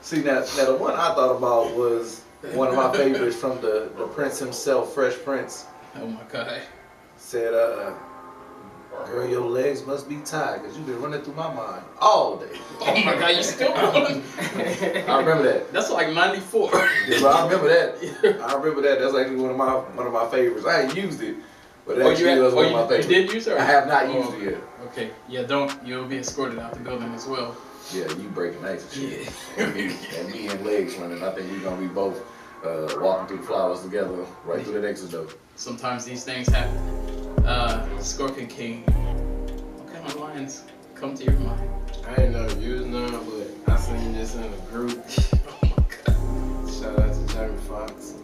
See, now the one I thought about was one of my favorites from the Prince himself, Fresh Prince. Oh my God. Said, girl, your legs must be tired because you've been running through my mind all day. Oh my God, you still running? I remember that. That's like 94. Yeah, but I remember that. I remember that. That's actually one of my favorites. I ain't used it, but it actually was one of my favorites. You did use it? Or? I have not used it yet. Okay. Yeah, you'll be escorted out the building as well. Yeah, you breaking legs and shit. and me and legs running. I think we're gonna be both walking through the flowers together right through that exit door. Sometimes these things happen. Scorpion King, what kind of lines come to your mind? I ain't never used none, but I seen this in a group. Oh my God. Shout out to Jamie Foxx.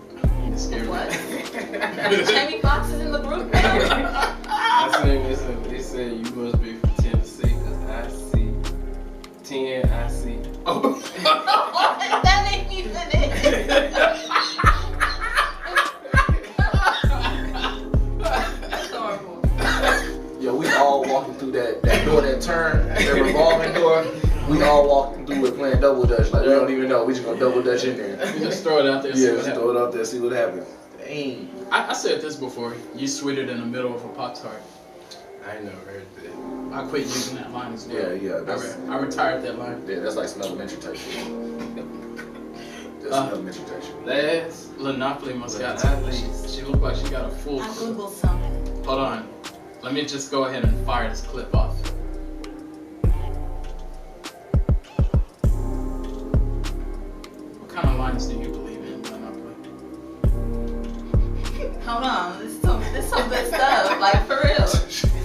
You scared What? me. Jamie Foxx is in the group now? I seen this and they said you must be from Tennessee because I see 10, I see. Oh. That made me finish. That's horrible. Yo, we all walking through that door, that turn, that revolving door. We all walking through it playing double dutch. Like, we don't even know. We just gonna double dutch in there. You just throw it out there and see Yeah, what just happens. throw it out there, see what happens. Dang. I said this before. You sweeter than the middle of a Pop-Tart. I ain't never heard that. I quit using that line as well. Yeah. I retired that line. Yeah, that's like some elementary type shit. That's some elementary type shit. Last, Linopoly must got Linopoly. She looked like she got a full I crew. googled something. Hold on. Let me just go ahead and fire this clip off. What kind of lines do you believe in, Linopoly? Hold on, this is some good stuff. Like for real.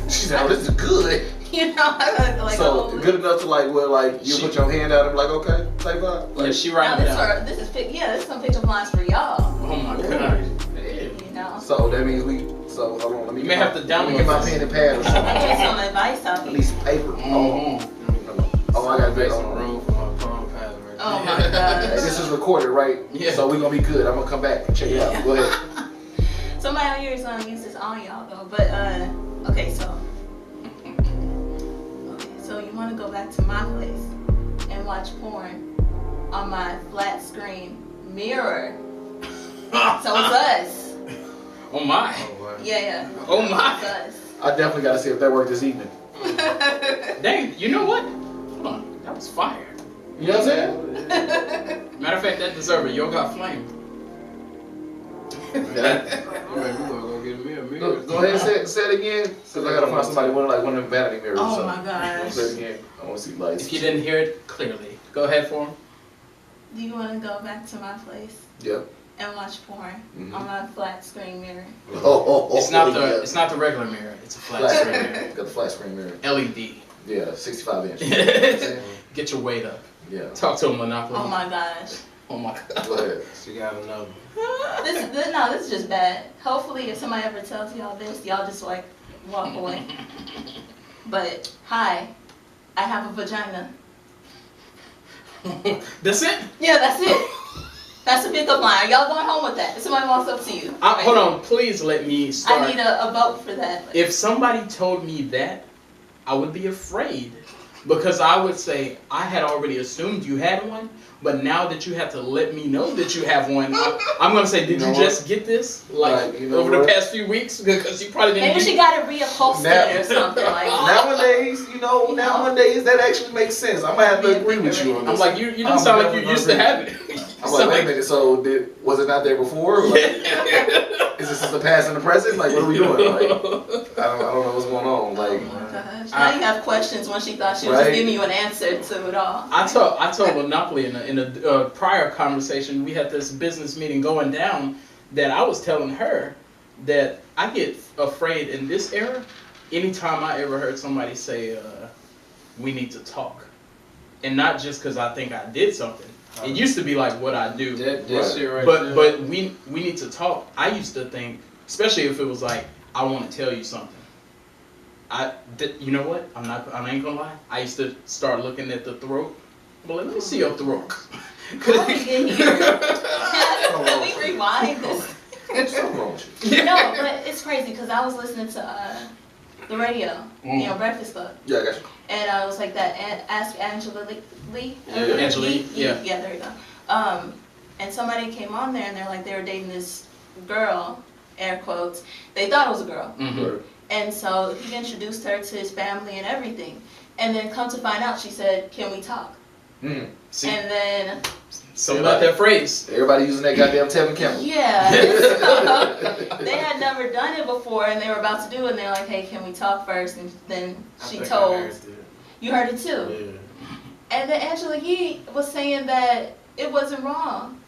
She said, oh, this is good. You know, I gotta like. So, good enough to like, where like, you put your hand out and be like, okay, type vibe? Yeah, Like, she Now writing it down. this is some pickup lines for y'all. Oh my God. You know. so that means hold on, let me You may have to download get my this. pen and pad or I something. get some advice out At here. least paper. Mhm. Oh, I got make that. some room for my palm pad right Oh my Hey, gosh. this is recorded, right? Yeah. So we're gonna be good. I'm gonna come back and check it out. Go ahead. Somebody out here is gonna use this on y'all though. But okay, so you wanna go back to my place and watch porn on my flat screen mirror. So it's us. Oh my. Oh, wow. Yeah. Oh my. It's us. I definitely gotta see if that worked this evening. Dang, you know what? Hold on. That was fire. You know what I'm saying? Matter of fact, that deserved a Yoga Flame. You gonna go get me a mirror. Go ahead and say it again. Cause I gotta find somebody with like one of them vanity mirrors or Oh something. my gosh. Say it again. I wanna see lights. If you didn't hear it clearly, go ahead for him. Do you wanna go back to my place Yep. and watch porn Mhm. on my flat screen mirror? Oh, It's not the regular mirror. It's a flat screen mirror. Got the flat screen mirror. LED. Yeah, 65 inch. Get your weight up. Yeah. Talk to him, Monopoly. Oh my gosh. Oh my God. Go ahead. She got another. This is just bad. Hopefully if somebody ever tells y'all this, y'all just like walk away. But hi, I have a vagina. That's it? Yeah, that's it. That's a pickup line. Y'all going home with that. If somebody walks up to you. Hold on, please let me start. I need a vote for that. If somebody told me that, I would be afraid. Because I would say, I had already assumed you had one, but now that you have to let me know that you have one, I'm going to say, did you just get this? Like, Right, you know over what? the past few weeks? Because you probably didn't maybe she got it reupholstered Now- or something like Nowadays, nowadays that actually makes sense. I'm gonna have to agree with you on this. I'm like, you didn't sound like you used to have it. I'm like, wait a minute. So was it not there before? Like, is this the past and the present? Like, what are we doing? Like, I don't know what's going on. Like, Oh my gosh. Now you have questions when she thought she was Right. just giving you an answer to it all. I told Monopoly in a prior conversation, we had this business meeting going down, that I was telling her that I get afraid in this era anytime I ever heard somebody say, we need to talk. And not just because I think I did something. It used to be like what I do. That Right. shit right But there. but we need to talk. I used to think, especially if it was like, I want to tell you something. You know what? I ain't gonna lie. I used to start looking at the throat. Well, let me see your throat. How did we get here? Can we rewind this? what's wrong with you? No, but it's crazy because I was listening to The radio, Breakfast Club. Yeah, I got you. And I was like that. Ask Angela Lee. Angela Lee. Yeah. Yeah, there you go. And somebody came on there and they're like they were dating this girl, air quotes. They thought it was a girl. Mm-hmm. And so he introduced her to his family and everything. And then come to find out, she said, "Can we talk?" Mm. See, and then something about that phrase. Everybody using that goddamn Tevin Campbell. yeah, so they had never done it before, and they were about to do it. And they're like, "Hey, can we talk first?" And then she told. You heard it too. Yeah. And then Angela Yee was saying that it wasn't wrong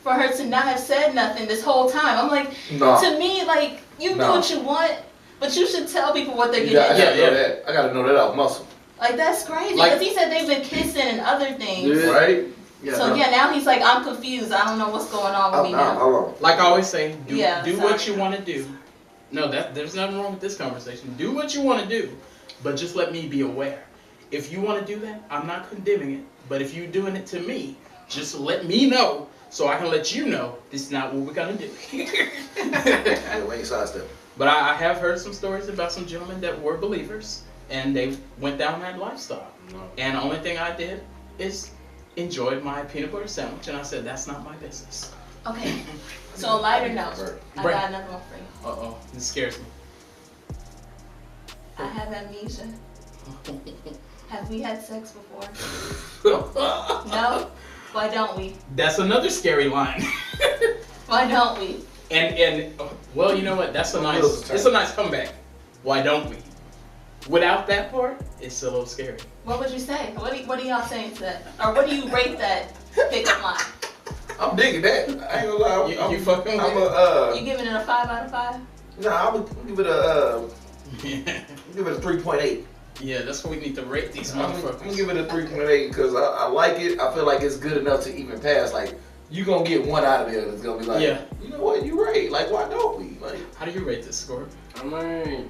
for her to not have said nothing this whole time. I'm like, to me, like you do what you want, but you should tell people what they're getting. I gotta know that off muscle. Like that's crazy Like, because he said they've been kissing and other things. Right? Yeah, so now he's like, I'm confused. I don't know what's going on with me now. Like I always say, do sorry. what you want to do. No, there's nothing wrong with this conversation. Do what you want to do, but just let me be aware. If you want to do that, I'm not condemning it. But if you're doing it to me, just let me know so I can let you know this is not what we're gonna do. But I have heard some stories about some gentlemen that were believers and they went down that lifestyle. And the only thing I did is enjoyed my peanut butter sandwich, and I said that's not my business. Okay. So a lighter note. I got another one for you. This scares me. I have amnesia. Have we had sex before? No? Why don't we? That's another scary line. Why don't we? And well, you know what? It's a nice comeback. Why don't we? Without that part, it's a little scary. What would you say? What are y'all saying to that? Or what do you rate that pickup line? I'm digging that. I ain't gonna lie. You fucking with it? You giving it a 5 out of 5? No, I would give it a give it a 3.8. Yeah, that's what we need to rate these I'm motherfuckers. gonna give it a 3.8 because I like it. I feel like it's good enough to even pass. Like you gonna get one out of there that's gonna be like, you know what, you right. Like why don't we? Like how do you rate this score? I mean,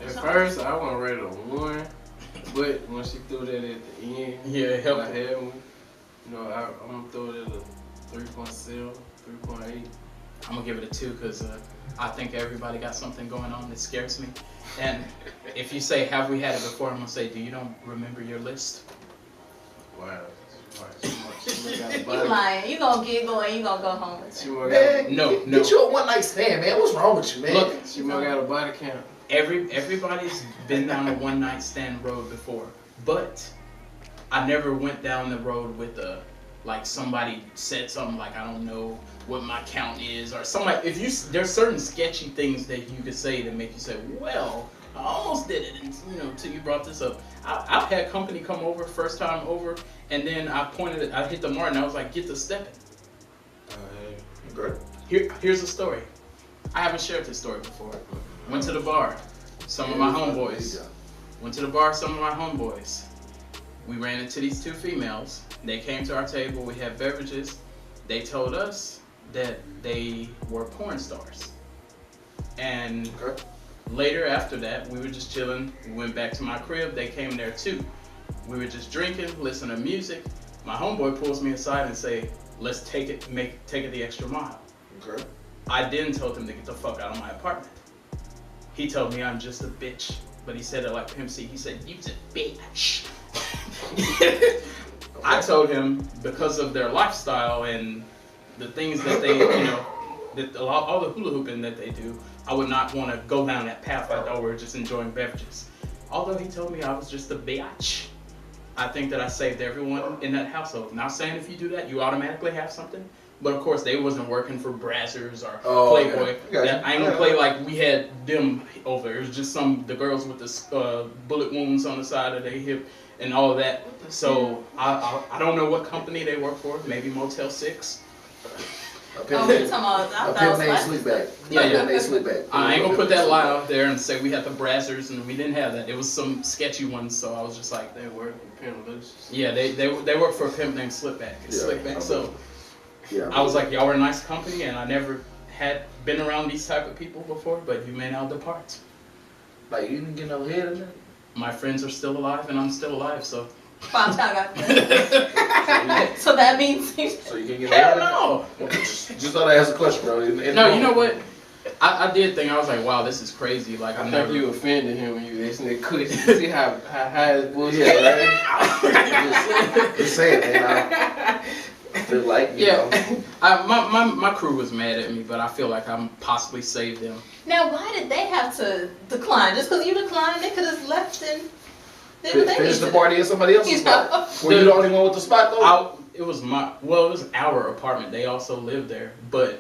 at first I want to rate it a 1, but when she threw that at the end, it helped. I had one. You know, I'm gonna throw it at a 3.7, 3.8. I'm gonna give it a 2 because I think everybody got something going on that scares me. And if you say, have we had it before, I'm gonna say, do you don't remember your list? Wow. You lying. You gonna giggle and you gonna go home with man, it. No. Get you a one night stand, man. What's wrong with you, man? Look, she might got a body count. Everybody's been down a one night stand road before, but I never went down the road with like somebody said something like I don't know what my count is or somebody. There's certain sketchy things that you could say that make you say, well, I almost did it, and until you brought this up. I've had company come over first time over, and then I hit the mark and I was like, get to stepping. Okay. Here's a story. I haven't shared this story before. Went to the bar. Some of my homeboys. Went to the bar. Some of my homeboys. We ran into these two females. They came to our table. We had beverages. They told us that they were porn stars. And later after that, we were just chilling. We went back to my crib. They came there too. We were just drinking, listening to music. My homeboy pulls me aside and say, let's take it the extra mile. Okay. I then told him to get the fuck out of my apartment. He told me I'm just a bitch, but he said it like Pimp C. He said, you's a bitch. I told him because of their lifestyle and the things that they, all the hula hooping that they do, I would not want to go down that path. I thought we were just enjoying beverages. Although he told me I was just a bitch, I think that I saved everyone in that household. Not saying if you do that, you automatically have something. But of course, they wasn't working for Brazzers or Playboy. Yeah. I ain't gonna play like we had them over. It was just the girls with the bullet wounds on the side of their hip and all of that. So I don't know what company they work for. Maybe Motel 6. A pimp named Sleepback. Yeah. Sleepback. I ain't gonna put that lie out there and say we had the Brazzers and we didn't have that. It was some sketchy ones. So I was just like, they work for Pimp Lucius. Yeah, they work for a pimp named Slipback. Slickback. So. Yeah, I was like, y'all were a nice company, and I never had been around these type of people before, but you may now depart. Like, you didn't get no head in there? My friends are still alive, and I'm still alive, so. So that means. So you can get Hell no. no! Just thought I asked a question, bro. No, you know what? I did think, I was like, wow, this is crazy. Like, I I think never. you offended him when you asked that question. See how high his bullshit, right? Just saying, man. I feel like, you know. My crew was mad at me, but I feel like I'm possibly saved them. Now, why did they have to decline? Just because you declined, they could have left and did what they Finish the needed to party at somebody else's do. spot. Were you the only one with the spot, though? It was our apartment. They also lived there, but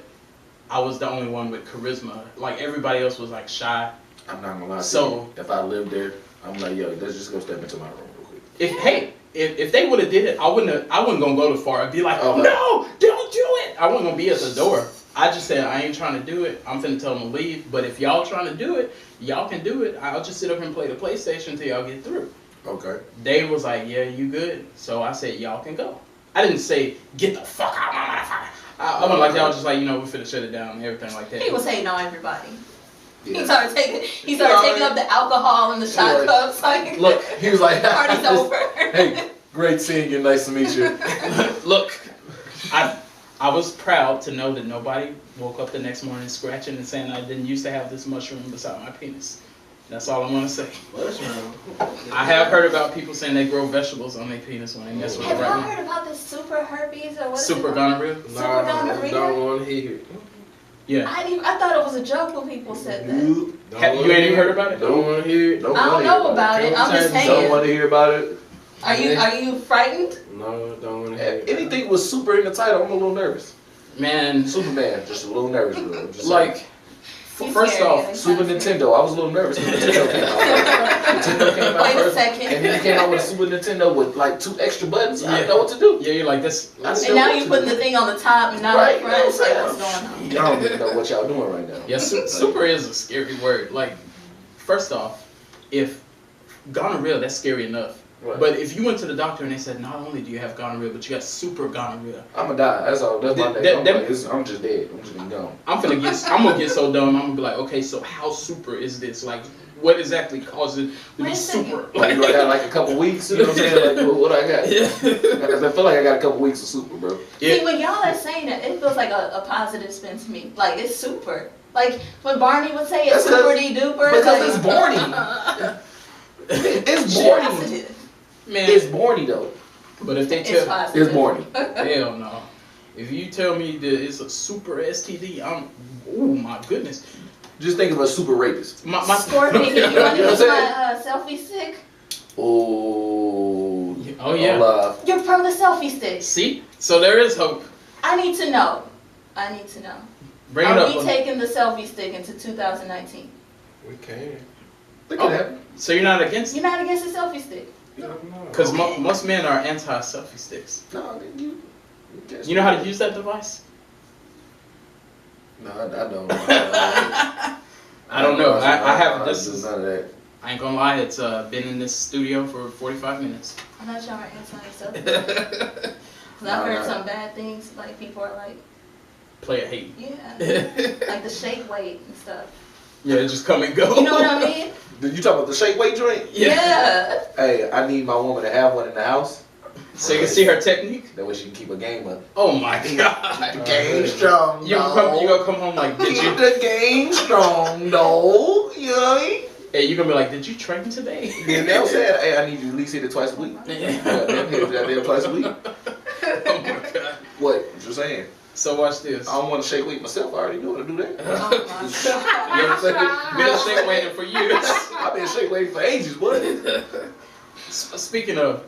I was the only one with charisma. Like, everybody else was like shy. I'm not gonna lie to So- you. If I lived there, I'm like, yo, let's just go step into my room real quick. If they would have did it, I wouldn't gonna go too far. I'd be like, Okay. no, don't do it. I wasn't gonna be at the door. I just said, I ain't trying to do it. I'm finna tell them to leave. But if y'all trying to do it, y'all can do it. I'll just sit up and play the PlayStation until y'all get through. Okay. They was like, yeah, you good. So I said, y'all can go. I didn't say, get the fuck out, my motherfucker. I wasn't like, y'all just like, we finna shut it down and everything like that. He was hating on everybody. Yeah. He started taking up the alcohol and the shot Right. cups. Like, Look, he was like, party's over. Hey, great seeing you. Nice to meet you. Look, I was proud to know that nobody woke up the next morning scratching and saying I didn't used to have this mushroom beside my penis. That's all I'm gonna say. Mushroom. I have heard about people saying they grow vegetables on their penis when they mess with it Have y'all right now. heard about this super herpes or what's Super it called? gonorrhea? Nah, gonorrhea? don't want to hear it. Yeah. I thought it was a joke when people said that. You You ain't even heard about it? Don't want to hear it. don't I don't wanna know hear about it. I'm just Don't saying. want to hear about it. Are you frightened? No, don't want to hear it. Anything with super in the title, I'm a little nervous. Man, Superman, just a little nervous, bro. Just like, He's first scary, off, yeah. Super Nintendo. I was a little nervous when Nintendo came out. Nintendo came out Wait a first, second. and then he came out with a Super Nintendo with like 2 extra buttons. I Yeah. didn't know what to do. yeah, you're like, this. I didn't And know now what you're to putting do. the thing on the top and not Right, on the front. It's like, you know what's what going on? Y'all don't even know what y'all doing right now. Yeah, super is a scary word. Like, first off, if gonorrhea, that's scary enough. Right. But if you went to the doctor and they said, not only do you have gonorrhea, but you got super gonorrhea, I'm gonna die. That's all. That's my That- name. that- I'm just dead. I'm just gonna go. I'm gonna get so dumb. I'm gonna be like, okay, so how super is this? Like, what exactly causes it to Wait be a second. super? Like, I got like a couple weeks. You know what I'm saying? Like, what I got? Yeah. I feel like I got a couple weeks of super, bro. Yeah. See, when y'all are saying that, it feels like a positive spin to me. Like, it's super. Like, when Barney would say it's That's 'cause- super-de-duper. Because like, it's Borny. It's Borny. positive. Man, It's Borny though. but if they It's tell, positive. It's Borny. hell no. If you tell me that it's a super STD, oh my goodness. Just think of a super rapist. My Scorpion, you want You know to what use I'm my selfie stick? Oh. Oh, yeah. Hold You're pro the selfie stick. See, so there is hope. I need to know. Bring Are it up. we taking the selfie stick into 2019? We can. Look at that. So you're not against it? You're not against the selfie stick? Because most men are anti-selfie sticks. No, You know how to use that device? No, I don't. I don't know. I have this this. is none of that. I ain't gonna lie. It's been in this studio for 45 minutes. I thought y'all were anti-selfie. Because I've heard some bad things. Like, people are like, Player hate. yeah. Like the shake weight and stuff. Yeah, just come and go. You know what I mean? Did you talk about the shake weight joint? Yeah. Hey, I need my woman to have one in the house. So you can see her technique. That way she can keep a game up. Oh my god. The game strong, You gonna come home like, did Keep you? the game strong, no. You know what I mean? Hey, you gonna be like, did you train today? Then they'll say, hey, I need you to at least hit it twice a week. Yeah. They'll hit it twice a week. Oh my god. What you saying? So watch this. I don't want to shake weight myself. I already know how to do that. Oh my God. You know what I'm saying? Been shake waiting for years. I've been shake weighting for ages, boy. Speaking of,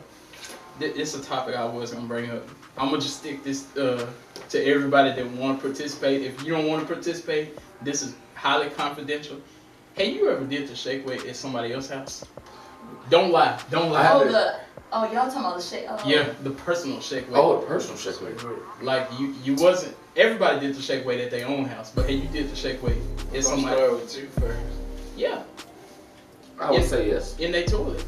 it's a topic I was gonna bring up. I'm gonna just stick this to everybody that want to participate. If you don't want to participate, this is highly confidential. Hey, you ever did the shake weight at somebody else's house? Don't lie. Don't lie. Y'all talking about the shake? Oh. Yeah, the personal shake weight. Oh, a personal shake weight. Like you wasn't. Everybody did the shake weight at their own house, but hey, you did the shake weight at somebody. Start with you first. Yeah, I would say yes. in their toilet.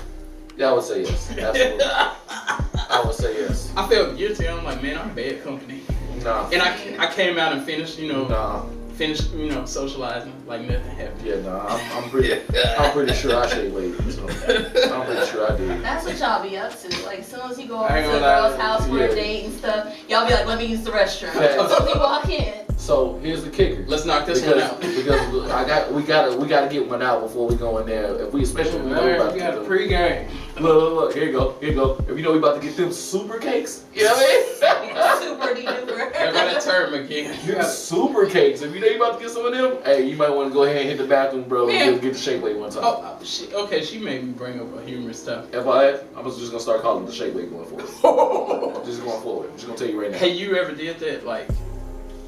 Yeah, I would say yes. Absolutely. I would say yes. I felt guilty. I'm like, man, I'm bad company. Nah. And I came out and finished, Nah. socializing like nothing happened. Yeah, nah. I'm pretty sure I shake weight. So I'm pretty sure I did. That's what y'all be up to. Like, as soon as you go over I to ain't a gonna lie. girl's house for Yeah. a date and stuff, y'all be like, let me use the restroom. Facts. So we walk in. So here's the kicker. Let's knock this one out. Because we gotta get one out before we go in there. If we especially We got a pregame. Look, here you go. If you know we about to get them super cakes, you know what I mean? Super duper. Never that term again. Them super cakes. If you know you about to get some of them, hey, you might want to go ahead and hit the bathroom, bro, and get the shake weight one time. Oh, she made me bring up a humorous stuff. I'm just gonna start calling it the shake weight going forward. Just going forward. I'm just gonna tell you right now. Hey, you ever did that? Like,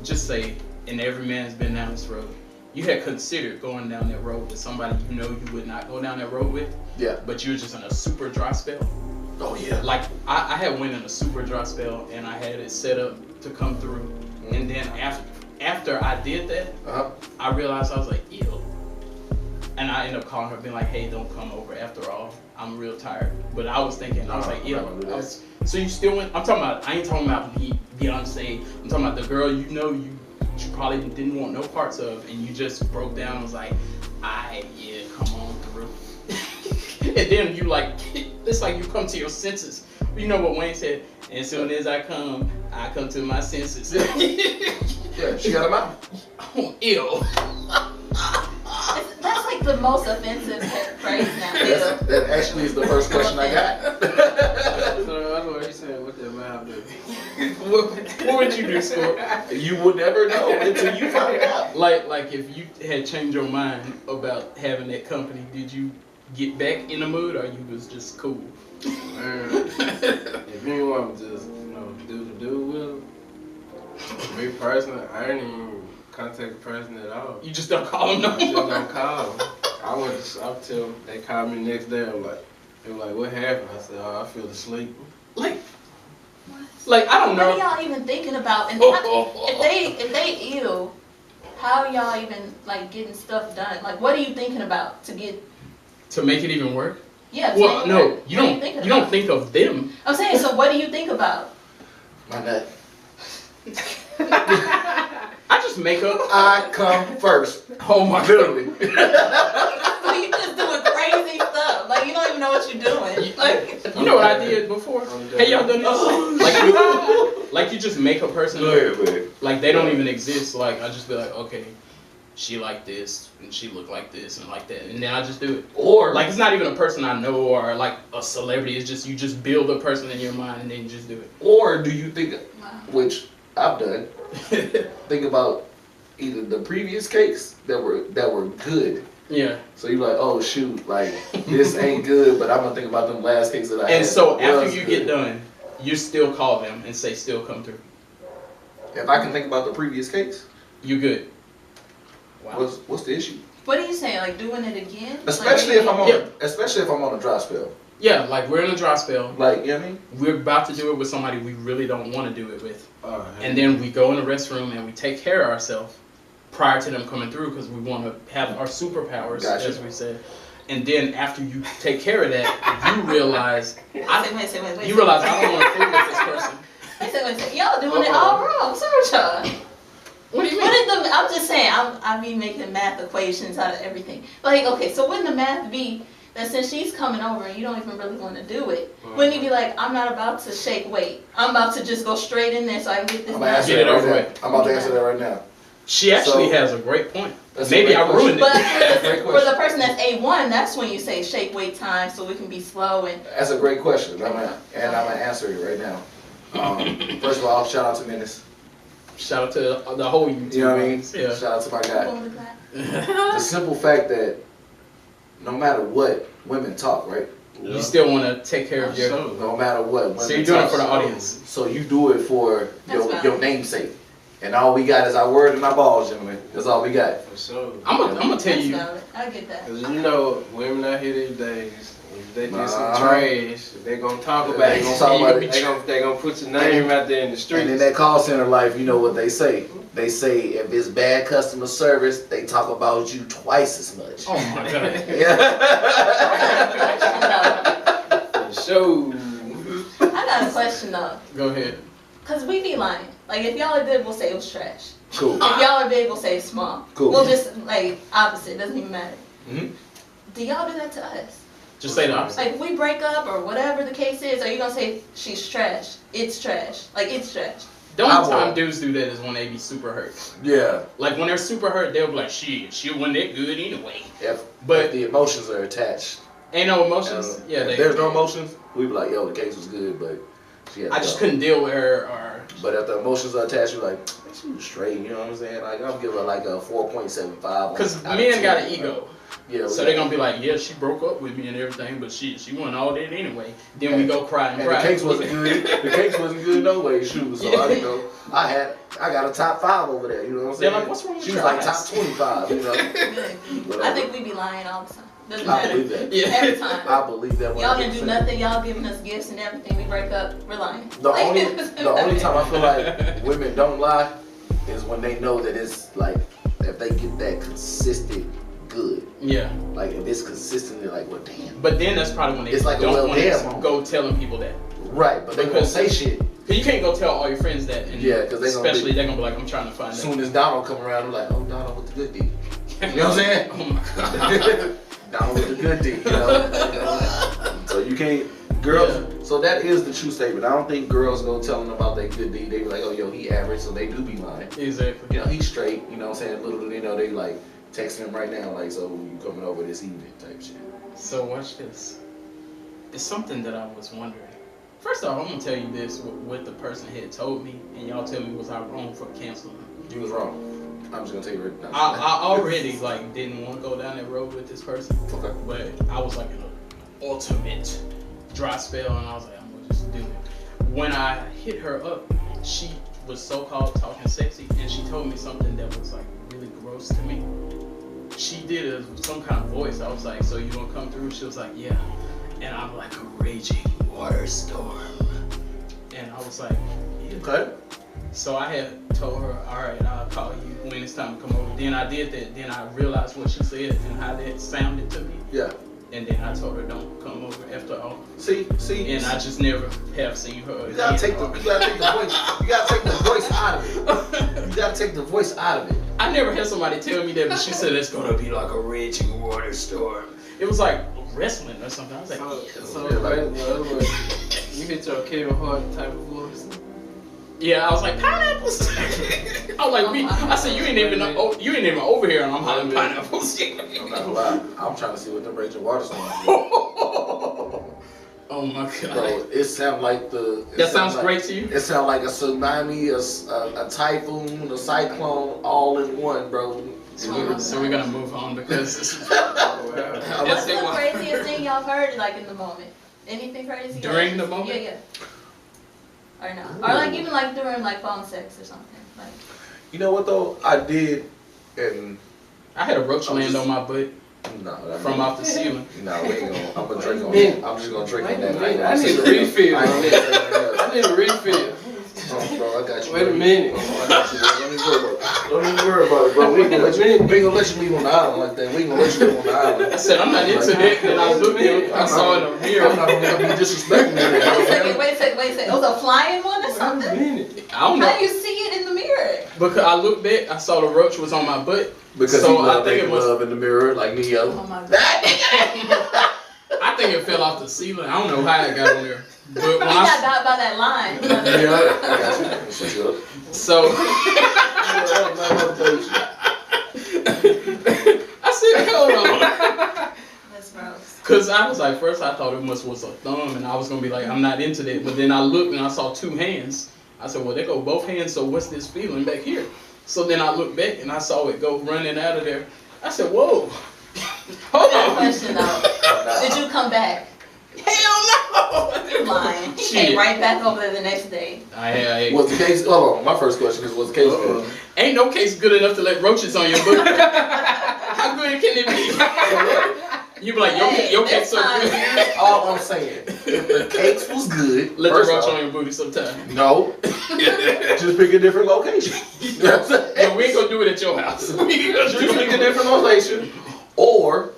just say, and every man's been down this road. You had considered going down that road with somebody you know you would not go down that road with. Yeah. But you were just in a super dry spell. Oh yeah. Like I had went in a super dry spell and I had it set up to come through. Mm-hmm. And then after I did that, I realized I was like, ew. And I ended up calling her, being like, hey, don't come over after all. I'm real tired. But I was thinking, I was like, ew. So you still went? I ain't talking about Beyonce. I'm talking about the girl you know you probably didn't want no parts of, and you just broke down and was like, yeah, come on through. And then you like, it's like you come to your senses. You know what Wayne said? As soon as I come to my senses. Yeah, she got him out. Oh, ew. That's like the most offensive phrase now. That actually is the first question I got. So I know what he's saying. What that mouth do? What would you do, Score? You would never know until you find out. Like if you had changed your mind about having that company, did you get back in the mood, or you was just cool? If anyone just do with him, me personally, I didn't even contact the person at all. You just don't call them no more? I just don't call them. I went up till they called me the next day. They were like, what happened? I said, oh, I feel asleep. Like I don't know. What are y'all even thinking about? And if they ill, how are y'all even like getting stuff done? Like, what are you thinking about to make it even work? Yeah. Well, no, you don't think of them. I'm saying, so what do you think about? My nut. I just make up. I come first. Oh my literally. So you just doing crazy stuff. Like you don't even know what you're doing. Like you know what I did before? Hey, y'all done this? Like you just make a person like they don't even exist. Like I just be like, okay, she like this and she look like this and like that, and then I just do it. Or like it's not even a person I know or like a celebrity. It's just you just build a person in your mind and then you just do it. Or do you think, which I've done, think about either the previous cakes that were good. Yeah. So you're like, oh shoot, like this ain't good, but I'm gonna think about them last cakes that I had. And so after you get done, you still call them and say, still come through. If I can think about the previous cakes, you good. Wow. What's the issue? what are you saying? Like doing it again? Especially if I'm on a dry spell. Yeah, like we're in a dry spell. Like, you know what I mean? We're about to do it with somebody we really don't want to do it with. And then we go in the restroom and we take care of ourselves prior to them coming through because we want to have our superpowers, as we said. And then after you take care of that, you realize I don't want to fool with this person. Wait. Y'all doing it all wrong. What's wrong with y'all? What do you mean? I'm just saying, I be making math equations out of everything. Like, okay, so wouldn't the math be that since she's coming over and you don't even really want to do it, wouldn't you be like, I'm not about to shake weight. I'm about to just go straight in there so I can get this done. I'm about to answer that right now. She actually has a great point. Maybe I ruined it. But for the person that's A1, that's when you say shake weight time so we can be slow and. That's a great question. I'm gonna answer it right now. First of all, shout out to Menace. Shout out to the whole YouTube. You know what I mean? Yeah. Shout out to my guy. The simple fact that no matter what, women talk, right? Yeah. You still want to take care of your. No matter what. So you're doing it for the audience. So you do it for your namesake. And all we got is our word and our balls, gentlemen. That's all we got. For sure. I'm gonna tell you. I get that. Because you know, women out here these days, if they get some trash, they gonna talk about it. They gonna put your name out there in the streets. And in that call center life, you know what they say. They say if it's bad customer service, they talk about you twice as much. Oh my god. For sure. I got a question though. Go ahead. Cause we be lying. Like if y'all are good, we'll say it was trash. Cool. If y'all are big, we'll say it's small. Cool. We'll just like opposite. Doesn't even matter. Mm-hmm. Do y'all do that to us? Just say the opposite. Like if we break up or whatever the case is, are you gonna say she's trash? It's trash. Like it's trash. The only time dudes do that is when they be super hurt. Yeah. Like when they're super hurt, they'll be like, she wasn't that good anyway. But the emotions are attached. Ain't no emotions. If there's no emotions, we be like, yo, the case was good, but I just couldn't deal with her. But if the emotions are attached, you're like, she was straight. You know what I'm saying? Like I'll give her like a 4.75. Because men got an ego. Yeah. So they're gonna be like, yeah, she broke up with me and everything, but she wasn't all that anyway. Then we go cry and cry. The case wasn't good. The case wasn't good no way. Shoot. So I didn't know. I got a top 5 over there. You know what I'm saying? They're like, what's wrong with She was like top 25. You know. I think we be lying all the time. Doesn't I matter. believe that. Yeah. Every time. I believe that. Y'all didn't do nothing. Y'all giving us gifts and everything. We break up. We're lying. The only time I feel like women don't lie is when they know that it's like if they get that consistent good. Yeah. Like if it's consistently like, well, damn. But then that's probably when they it's like don't want to go telling people that. Right, but they gonna say shit. Cause you can't go tell all your friends that. And because they're gonna be like, I'm trying to find. As soon as Donald come around, I'm like, oh, Donald with the good D. You know what I'm saying? Oh my god. Donald with the good D. You know? So you can't, girls. Yeah. So that is the true statement. I don't think girls go telling them about that good D. They be like, oh, yo, he average, so they do be lying. Exactly. You know, he's straight. You know what I'm saying? Little do they know, they like texting him right now, like, so you coming over this evening type shit. So watch this. It's something that I was wondering. First off, I'm gonna tell you this: what the person had told me, and y'all tell me was I wrong for canceling. You was wrong. I'm just gonna tell you right now. I already like didn't want to go down that road with this person. Okay. But I was like in an ultimate dry spell, and I was like, I'm gonna just do it. When I hit her up, she was so-called talking sexy, and she told me something that was like really gross to me. She did some kind of voice. I was like, so you gonna come through? She was like, yeah. And I'm like a raging water storm. And I was like, yeah. Okay. So I had told her, all right, I'll call you when it's time to come over. Then I did that. Then I realized what she said and how that sounded to me. Yeah. And then I told her, don't come over after all. See. And I just never have seen her. You gotta take the voice. You gotta take the voice out of it. You gotta take the voice out of it. I never had somebody tell me that, but she said it's gonna be like a raging water storm. It was like wrestling or something. I was like, you hit your Kevin Hart type of voice. Yeah, I was like, pineapples. I was like, I said, you ain't even over here, and I'm hollering pineapples. I'm not gonna lie. I'm trying to see what the raging water storm is. Oh my god. Bro, it sounds like That sounds great to you? It sounds like a tsunami, a typhoon, a cyclone, all in one, bro. So we're gonna move on because What's the craziest thing y'all heard like in the moment? Anything crazy? During the moment? Yeah. Or no? Or like even like during like phone sex or something. Like. You know what though? I did, and I had a roach land on my butt. No, from off the ceiling. No, we ain't gonna. I'm gonna drink on that. I'm just gonna drink on that. I need a refill. I need a refill. Oh, bro, I got you. Wait a minute. I got you. Don't even worry about it, bro. We ain't gonna let you leave on the island like that. We ain't gonna let you leave on the island. I said I'm not into that. And I looked at I saw it in a mirror. I'm not gonna be disrespecting that. Wait a second. It was a flying one or something? I don't know. How do you see it in the mirror? Because I looked back, I saw the roach was on my butt. Because so I think it was love in the mirror, like Neo. Oh my god. I think it fell off the ceiling. I don't know how it got on there. But when I got got by that line. Yeah, I got you. So I said, hold on. That's gross. Cause I was like, first I thought it was a thumb, and I was gonna be like, I'm not into that. But then I looked and I saw 2 hands. I said, well, they go both hands. So what's this feeling back here? So then I looked back and I saw it go running out of there. I said, whoa. Hold on. Question though. Did you come back? Hell no. You're lying. He came right back over there the next day. Was the case? Hold on. My first question is, was the case good? Ain't no case good enough to let roaches on your book. How good can it be? You be like, your cake's so good. All I'm saying, if the cakes was good, let the roach on your booty sometime. No. Just pick a different location. You know what I'm saying? Yeah, we ain't gonna do it at your house. Just pick a different location. Or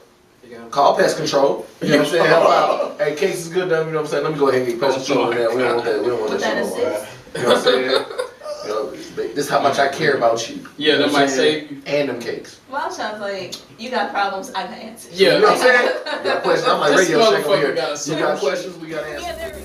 call pest control. You know what I'm saying? Help out. Hey, case is good, though. You know what I'm saying? Let me go ahead and get pest control in there. We don't want that. We don't want that shit on. You know what I'm saying? You know, this is how much I care about you. Yeah, that might save you. And them cakes. Well, I was like, you got problems, I got answers. Yeah. You know what I'm saying? You got questions. I'm like, This Radio Shack over here. motherfucker got a You got questions, we got answers.